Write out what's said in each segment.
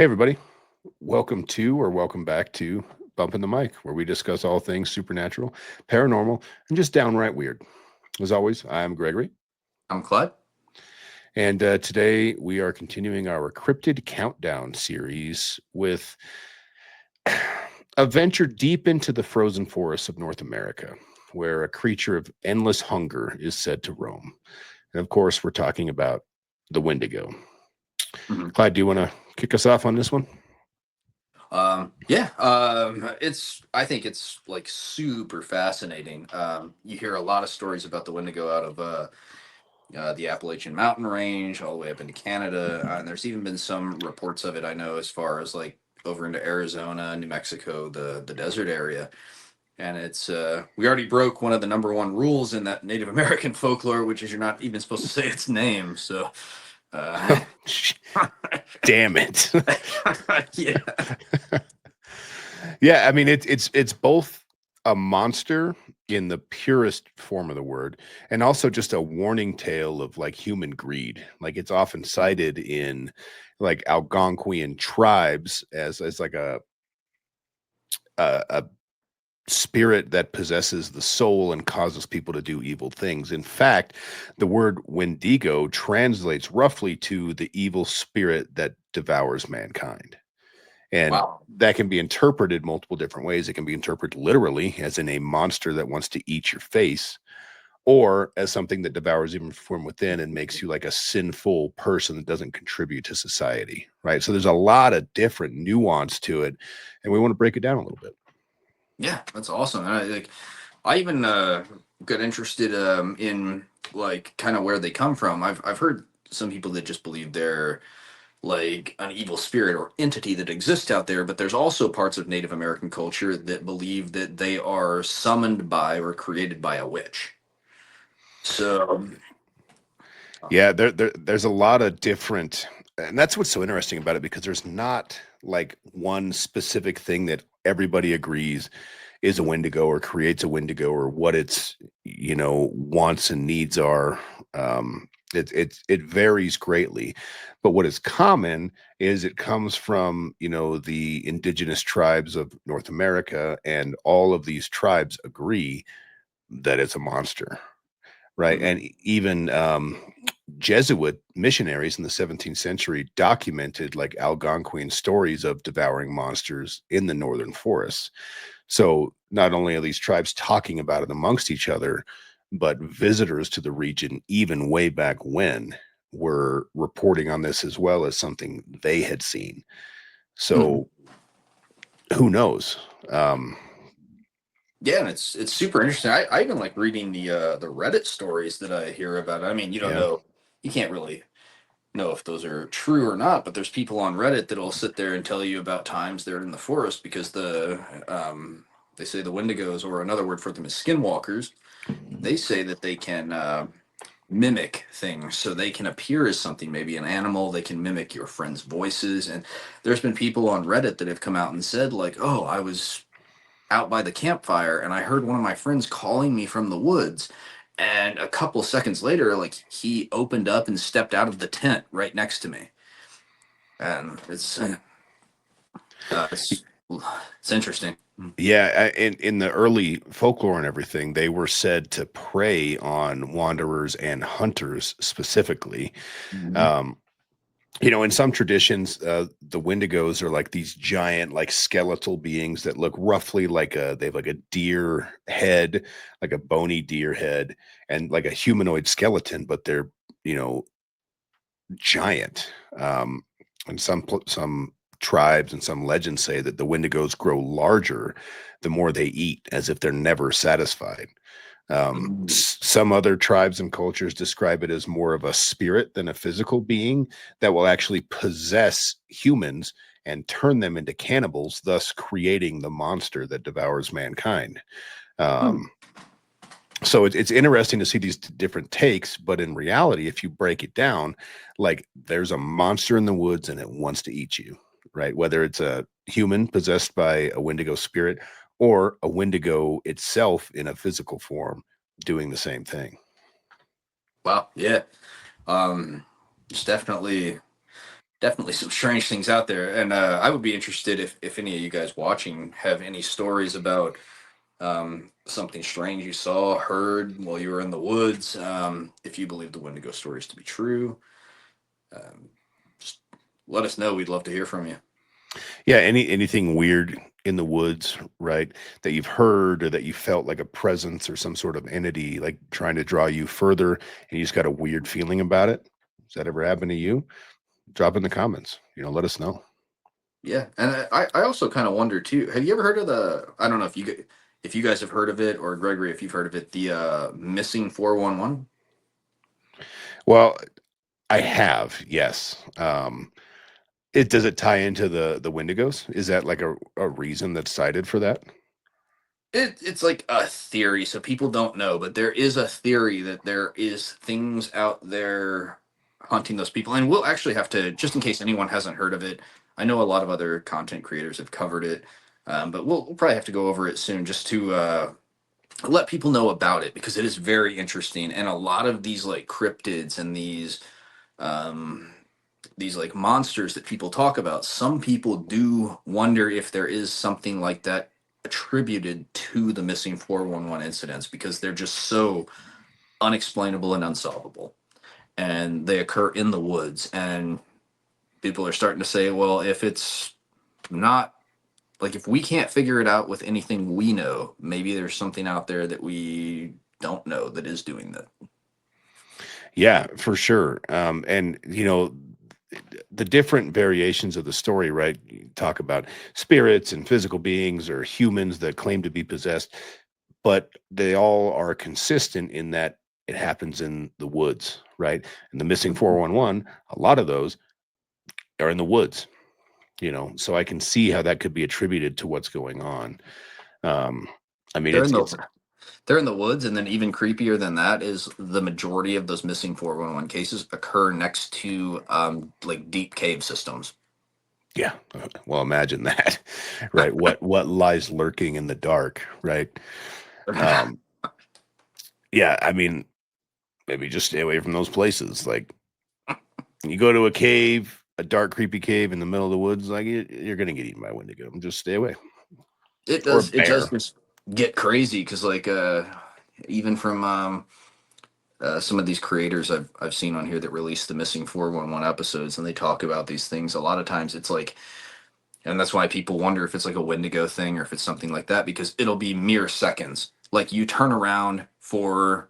Hey, everybody. Welcome back to Bumping the Mic, where we discuss all things supernatural, paranormal, and just downright weird. As always, I'm Gregory. I'm Clyde. And today we are continuing our Cryptid Countdown series with a venture deep into the frozen forests of North America, where a creature of endless hunger is said to roam. And of course, we're talking about the Wendigo. Mhm. Clyde, do you want to kick us off on this one? I think it's like super fascinating. You hear a lot of stories about the Wendigo out of the Appalachian Mountain Range all the way up into Canada, and there's even been some reports of it. I know as far as like over into Arizona, New Mexico, the desert area. And it's we already broke one of the number one rules in that Native American folklore, which is you're not even supposed to say its name. So, uh, Damn it. yeah. Yeah, I mean it's both a monster in the purest form of the word and also just a warning tale of like human greed. Like it's often cited in like Algonquian tribes as like a spirit that possesses the soul and causes people to do evil things. In fact, the word Wendigo translates roughly to the evil spirit that devours mankind. And Wow. that can be interpreted multiple different ways. It can be interpreted literally, as in a monster that wants to eat your face, or as something that devours even from within and makes you like a sinful person that doesn't contribute to society. Right. So there's a lot of different nuance to it. And we want to break it down a little bit. Yeah, that's awesome. I even got interested in like kind of where they come from. I've heard some people that just believe they're like an evil spirit or entity that exists out there, but there's also parts of Native American culture that believe that they are summoned by or created by a witch. So, Yeah, there's a lot of different, and that's what's so interesting about it because there's not like one specific thing that everybody agrees is a Wendigo or creates a Wendigo or what its wants and needs are. It varies greatly, but what is common is it comes from the indigenous tribes of North America, and all of these tribes agree that it's a monster, right? mhm. And even Jesuit missionaries in the 17th century documented like Algonquian stories of devouring monsters in the northern forests. So not only are these tribes talking about it amongst each other, but visitors to the region, even way back when, were reporting on this as well as something they had seen. Mhm. So who knows? Um, Yeah, and it's super interesting. I even like reading the Reddit stories that I hear about. I mean, you don't yeah. know, you can't really know if those are true or not, but there's people on Reddit that'll sit there and tell you about times they're in the forest because they say the Wendigos, or another word for them is skinwalkers. They say that they can mimic things, so they can appear as something, maybe an animal. They can mimic your friends' voices, and there's been people on Reddit that have come out and said like, "Oh, I was out by the campfire and I heard one of my friends calling me from the woods." And a couple seconds later, like he opened up and stepped out of the tent right next to me. And it's it's interesting. Yeah, in the early folklore and everything, they were said to prey on wanderers and hunters specifically. Mhm. Um, in some traditions, the Wendigos are like these giant, like skeletal beings that look roughly like they have like a deer head, like a bony deer head, and like a humanoid skeleton, but they're you know giant. And some tribes and some legends say that the Wendigos grow larger the more they eat, as if they're never satisfied. Mhm. Some other tribes and cultures describe it as more of a spirit than a physical being that will actually possess humans and turn them into cannibals, thus creating the monster that devours mankind. Hmm. Um, so it's interesting to see these different takes, but in reality, if you break it down, like there's a monster in the woods and it wants to eat you, right? Whether it's a human possessed by a Wendigo spirit or a Wendigo itself in a physical form doing the same thing. Wow. Yeah. Um, it's definitely. definitely some strange things out there. And I would be interested if any of you guys watching have any stories about something strange you saw, heard while you were in the woods. If you believe the Wendigo stories to be true, um, just let us know. We'd love to hear from you. Yeah, anything weird in the woods, right? That you've heard or that you felt like a presence or some sort of entity like trying to draw you further and you just got a weird feeling about it. Does that ever happen to you? Drop in the comments. Let us know. Yeah, and I also kind of wonder too. Have you ever heard of the? I don't know if you guys have heard of it, or Gregory, if you've heard of it, the missing 411. Well, I have, yes. It does it tie into the Wendigos? Is that like a reason that's cited for that? It's like a theory, so people don't know, but there is a theory that there is things out there hunting those people. And we'll actually have to, just in case anyone hasn't heard of it, I know a lot of other content creators have covered it, but we'll probably have to go over it soon just to let people know about it because it is very interesting. And a lot of these like cryptids and um, these like monsters that people talk about, some people do wonder if there is something like that attributed to the missing 411 incidents because they're just so unexplainable and unsolvable. And they occur in the woods. And people are starting to say, well, if it's not like if we can't figure it out with anything we know, maybe there's something out there that we don't know that is doing that. Yeah, for sure. And the different variations of the story, right? You talk about spirits and physical beings or humans that claim to be possessed, but they all are consistent in that it happens in the woods, right? And the missing Mhm. 411, a lot of those are in the woods, so I can see how that could be attributed to what's going on. Um, I mean, They're it's in the it's they're in the woods, and then even creepier than that is the majority of those missing 411 cases occur next to like deep cave systems. yeah. Well, imagine that, right? What lies lurking in the dark, right? Um, yeah, I mean, maybe just stay away from those places. Like you go to a cave, a dark, creepy cave in the middle of the woods, like you're gonna get eaten by a Wendigo. Just stay away, or a It does bear. just get crazy because like even from some of these creators I've seen on here that release the missing 411 episodes, and they talk about these things. A lot of times it's like, and that's why people wonder if it's like a Wendigo thing or if it's something like that because it'll be mere seconds. Like you turn around for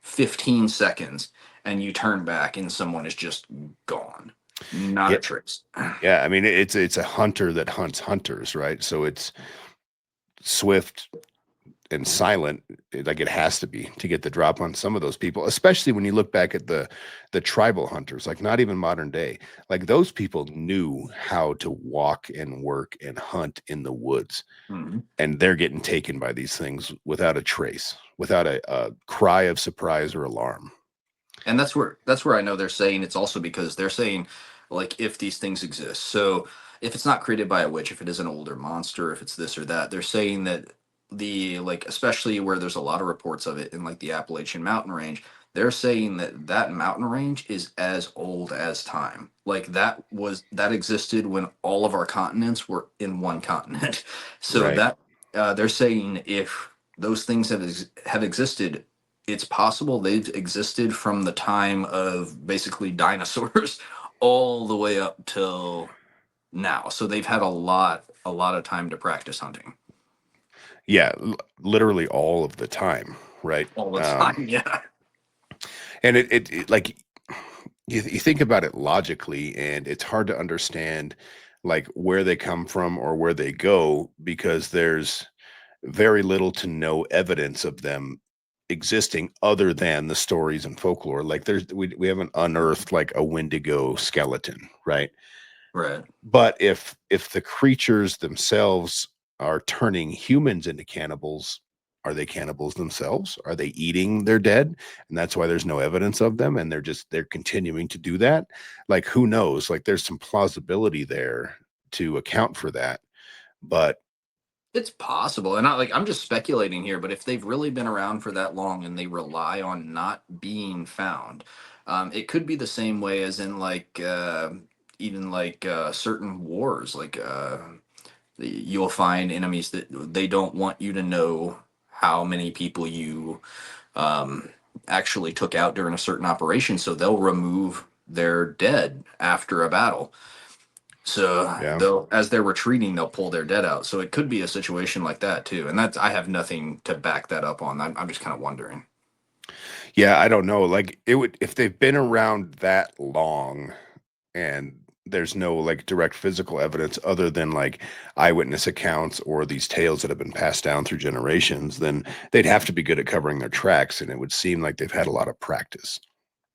15 seconds and you turn back and someone is just gone. Not Yeah, a trace. yeah. I mean, it's a hunter that hunts hunters, right? So it's swift and silent, like it has to be to get the drop on some of those people, especially when you look back at the tribal hunters, like not even modern day. Like those people knew how to walk and work and hunt in the woods, Mhm. and they're getting taken by these things without a trace, without a cry of surprise or alarm. And that's where I know they're saying it's also because they're saying like if these things exist. So if it's not created by a witch, if it is an older monster, if it's this or that, they're saying that the like especially where there's a lot of reports of it in like the Appalachian mountain range, they're saying that that mountain range is as old as time. Like that existed when all of our continents were in one continent. So Right. that they're saying if those things have existed, it's possible they've existed from the time of basically dinosaurs all the way up till now. So they've had a lot of time to practice hunting Yeah, literally all of the time, right? all the time. Yeah. And it like you think about it logically, and it's hard to understand like where they come from or where they go because there's very little to no evidence of them existing other than the stories and folklore. Like we haven't unearthed like a Wendigo skeleton, right? Right. But if the creatures themselves are turning humans into cannibals, are they cannibals themselves? Are they eating their dead? And that's why there's no evidence of them and they're continuing to do that. Like who knows? Like there's some plausibility there to account for that. But It's possible. And I'm just speculating here, but if they've really been around for that long and they rely on not being found, it could be the same way as in like even like certain wars, like you'll find enemies that they don't want you to know how many people you um, actually took out during a certain operation, so they'll remove their dead after a battle. So Yeah. they'll, as they're retreating, they'll pull their dead out. So it could be a situation like that too. And that's, I have nothing to back that up on. I'm just kind of wondering. Yeah, I don't know. Like it would if they've been around that long and there's no like direct physical evidence other than like eyewitness accounts or these tales that have been passed down through generations, then they'd have to be good at covering their tracks. And it would seem like they've had a lot of practice.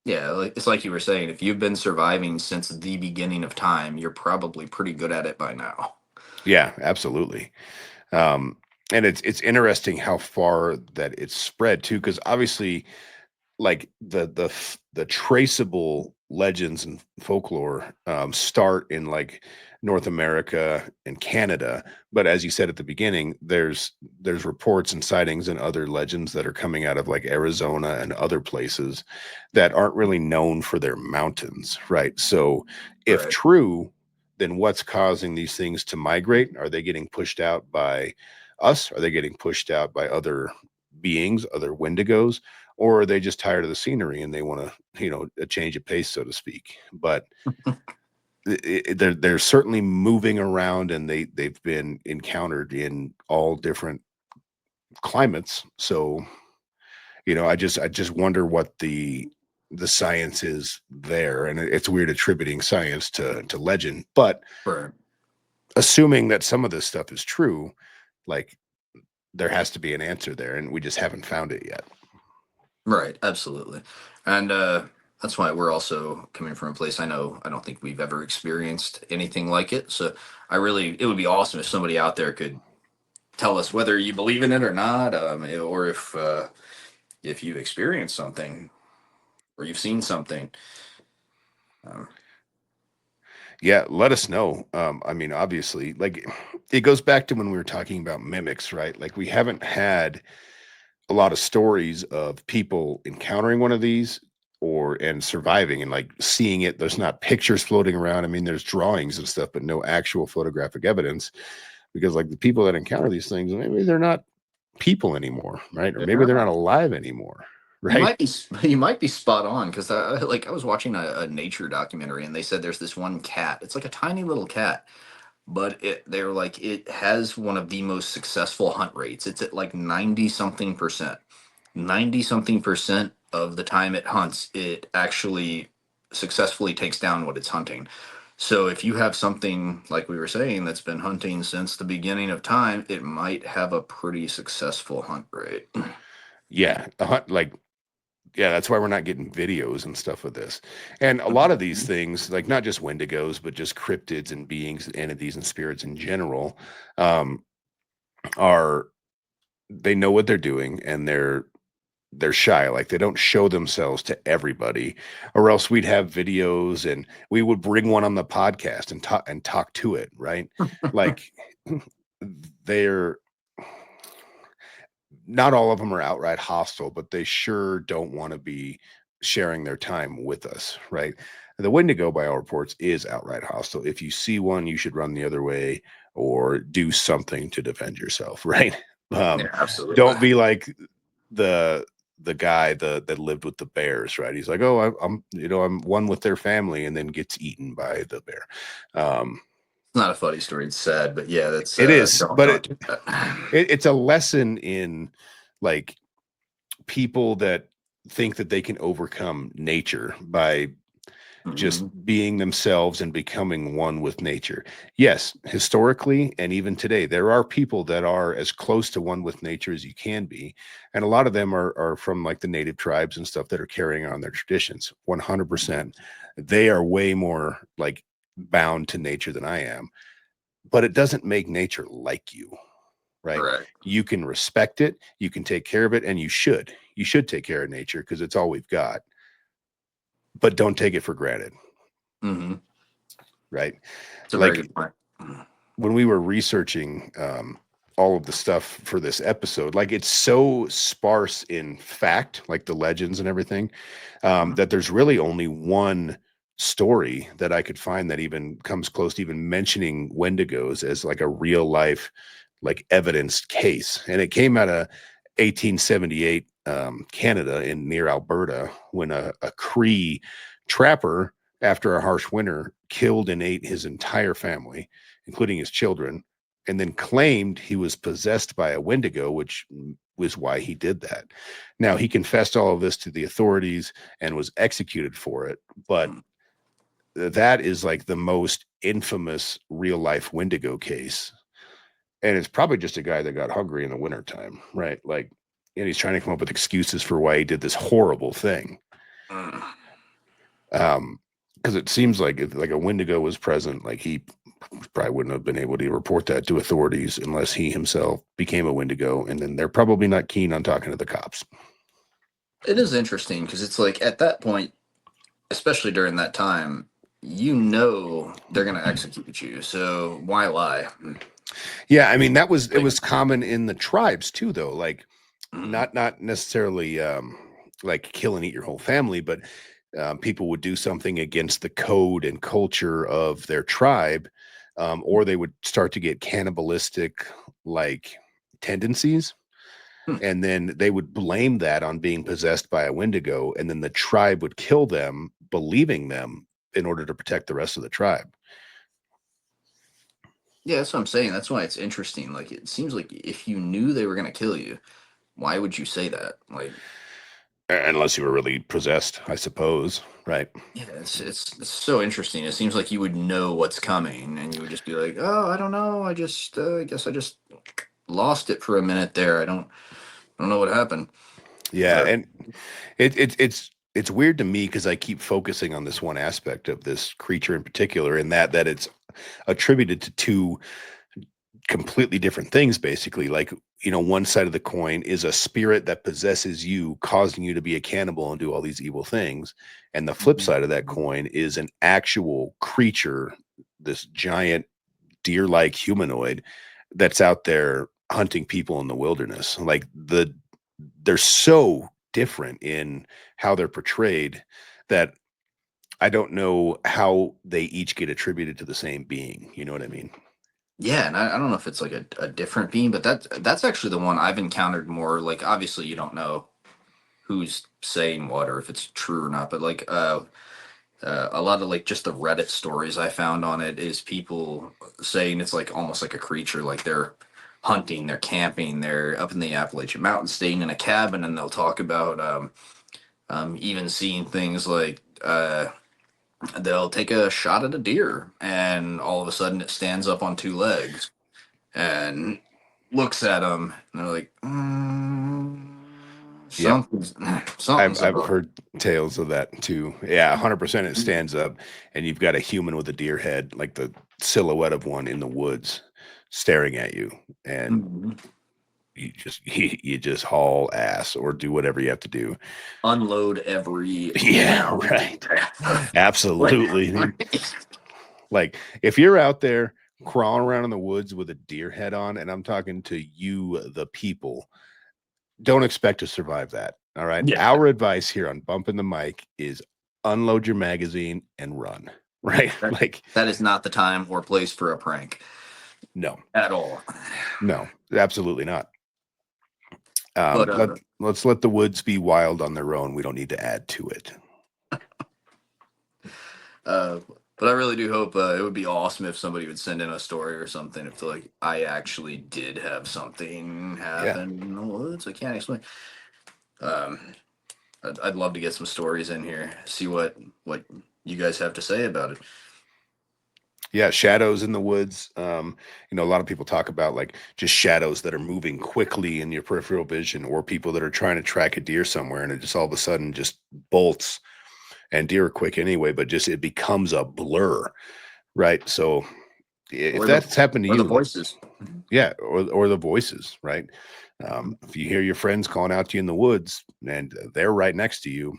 Yeah, like, it's like you were saying, if you've been surviving since the beginning of time, you're probably pretty good at it by now. Yeah, absolutely. Um, and it's interesting how far that it's spread too, because obviously like the traceable legends and folklore start in like North America and Canada, but as you said at the beginning, there's reports and sightings and other legends that are coming out of like Arizona and other places that aren't really known for their mountains, right? So if Right. true, then what's causing these things to migrate? Are they getting pushed out by us? Are they getting pushed out by other beings, other wendigos? Or are they just tired of the scenery and they want to, a change of pace, so to speak? But they're certainly moving around, and they've been encountered in all different climates. So I just wonder what the science is there, and it's weird attributing science to legend, but Right. assuming that some of this stuff is true, like there has to be an answer there, and we just haven't found it yet. Right. Absolutely. And that's why we're also coming from a place, I know I don't think we've ever experienced anything like it. So it would be awesome if somebody out there could tell us whether you believe in it or not, or if you've experienced something or you've seen something. Um, Yeah, let us know. I mean, obviously, like it goes back to when we were talking about mimics, right? Like we haven't had a lot of stories of people encountering one of these and surviving and like seeing it. There's not pictures floating around. I mean, there's drawings and stuff, but no actual photographic evidence because like the people that encounter these things, maybe they're not people anymore, right? Or maybe they're yeah. not alive anymore, You right? might be you might be spot on because I was watching a nature documentary and they said there's this one cat. It's like a tiny little cat, but they're like it has one of the most successful hunt rates. It's at like 90 something percent. 90 something percent of the time it hunts, it actually successfully takes down what it's hunting. So if you have something like we were saying that's been hunting since the beginning of time, it might have a pretty successful hunt rate. Yeah, like yeah, that's why we're not getting videos and stuff of this. And a lot of these things, like not just wendigos, but just cryptids and beings, entities and spirits in general, um, are they know what they're doing and they're shy. Like they don't show themselves to everybody, or else we'd have videos and we would bring one on the podcast and talk to it, right? Like they're not all of them are outright hostile, but they sure don't want to be sharing their time with us, right? The Wendigo, by all reports, is outright hostile. If you see one, you should run the other way or do something to defend yourself, right? Yeah, absolutely. Don't be like the the guy that lived with the bears, right? He's like, oh, I'm one with their family, and then gets eaten by the bear. Um, It's not a funny story. It's sad, but yeah, that's it is, but don't do that. it's a lesson in like people that think that they can overcome nature by just Mhm. being themselves and becoming one with nature. Yes, historically and even today, there are people that are as close to one with nature as you can be. And a lot of them are from like the native tribes and stuff that are carrying on their traditions. 100%. They are way more like bound to nature than I am, but it doesn't make nature like you, right? Correct. You can respect it, you can take care of it, and you should. You should take care of nature because it's all we've got, but don't take it for granted, Hmm. right? It's a very Like good point. Mhm. when we were researching all of the stuff for this episode, like it's so sparse in fact, like the legends and everything, that there's really only one story that I could find that even comes close to even mentioning Wendigos as like a real life, like evidenced case. And it came out of 1878, Canada in near Alberta, when a Cree trapper, after a harsh winter, killed and ate his entire family, including his children, and then claimed he was possessed by a Wendigo, which was why he did that. Now, he confessed all of this to the authorities and was executed for it, but that is like the most infamous real life Wendigo case. And it's probably just a guy that got hungry in the wintertime, right? Like, and he's trying to come up with excuses for why he did this horrible thing. Because it seems like if like a Wendigo was present, like he probably wouldn't have been able to report that to authorities unless he himself became a Wendigo, and then they're probably not keen on talking to the cops. It is interesting because it's like at that point, especially during that time, you know they're going to execute you. So why lie? Yeah, I mean that was it was common in the tribes too, though. Like not necessarily like kill and eat your whole family, but people would do something against the code and culture of their tribe, or they would start to get cannibalistic like tendencies. And then they would blame that on being possessed by a Wendigo, and then the tribe would kill them, believing them in order to protect the rest of the tribe. Yeah, that's what I'm saying. That's why it's interesting. Like, it seems like if you knew they were going to kill you, why would you say that? Like, Unless you were really possessed, I suppose, right? yeah, it's so interesting. It seems like you would know what's coming, and you would just be like, "Oh, I don't know. I guess I just lost it for a minute there. I don't know what happened." Yeah, Or, and it's weird to me because I keep focusing on this one aspect of this creature in particular, and that it's attributed to two completely different things, basically. Like, one side of the coin is a spirit that possesses you, causing you to be a cannibal and do all these evil things, and the flip side of that coin is an actual creature, this giant deer-like humanoid that's out there hunting people in the wilderness. Like they're so different in how they're portrayed that I don't know how they each get attributed to the same being. You know what I mean? yeah, and I don't know if it's like a different being, but that's actually the one I've encountered more. Like, obviously, you don't know who's saying what or if it's true or not, but like a lot of like just the Reddit stories I found on it is people saying it's like almost like a creature, like they're hunting, they're camping, they're up in the Appalachian Mountains, staying in a cabin, and they'll talk about even seeing things like they'll take a shot at a deer, and all of a sudden it stands up on two legs and looks at them, and they're like, Yep. something's something's I've up. heard tales of that too. Yeah, 100% it stands up and you've got a human with a deer head, like the silhouette of one in the woods staring at you, and Mhm. you just haul ass or do whatever you have to do. Unload every Yeah, right. like, Absolutely. Like if you're out there crawling around in the woods with a deer head on, and I'm talking to you, the people, don't expect to survive that. All right. yeah, Our advice here on Bumping the Mic is unload your magazine and run. Right. that, Like, that is not the time or place for a prank no, at all. no, absolutely not. But Let's let the woods be wild on their own. We don't need to add to it. uh, but I really do hope it would be awesome if somebody would send in a story or something. If like I actually did have something Yeah. happen in the woods, I can't explain. Um, I'd love to get some stories in here. See what you guys have to say about it. Yeah, shadows in the woods. A lot of people talk about like just shadows that are moving quickly in your peripheral vision, or people that are trying to track a deer somewhere and it just all of a sudden just bolts, and deer are quick anyway, but just it becomes a blur, right? So if Or the that's happened to or the you, like, voices. yeah, or the voices, right? If you hear your friends calling out to you in the woods and they're right next to you,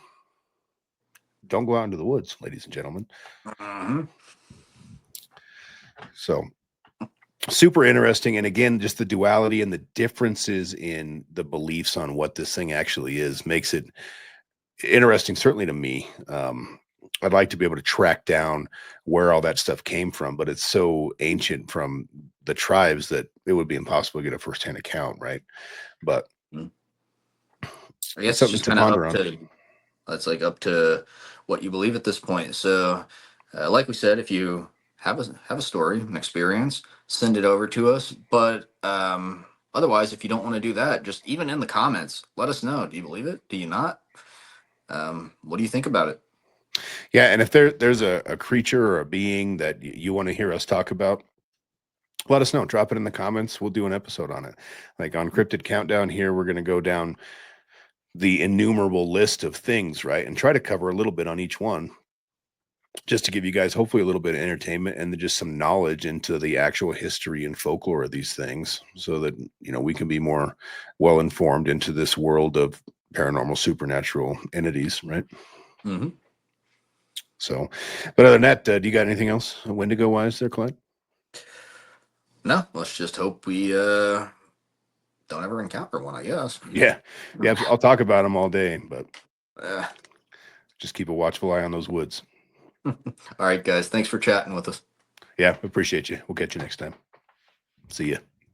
don't go out into the woods, ladies and gentlemen. Mhm. So super interesting. And again, just the duality and the differences in the beliefs on what this thing actually is makes it interesting, certainly to me. I'd like to be able to track down where all that stuff came from, but it's so ancient from the tribes that it would be impossible to get a firsthand account, right? But I it's guess it's something just to kind of ponder up on. to that's like up to what you believe at this point. So, like we said, if you have a story, an experience, send it over to us. But otherwise, if you don't want to do that, just even in the comments, let us know. Do you believe it? Do you not? What do you think about it? Yeah, and if there's a creature or a being that you want to hear us talk about, let us know. Drop it in the comments. We'll do an episode on it. Like on Cryptid Countdown here, we're going to go down the innumerable list of things, right? And try to cover a little bit on each one, just to give you guys hopefully a little bit of entertainment and just some knowledge into the actual history and folklore of these things, so that we can be more well informed into this world of paranormal supernatural entities, right? Mm-hmm. So, but other than that, do you got anything else Wendigo wise there, Clyde? No, let's just hope we don't ever encounter one, I guess. Yeah, yeah, I'll talk about them all day, but Uh, just keep a watchful eye on those woods. all right, guys. Thanks for chatting with us. Yeah, appreciate you. We'll catch you next time. See ya.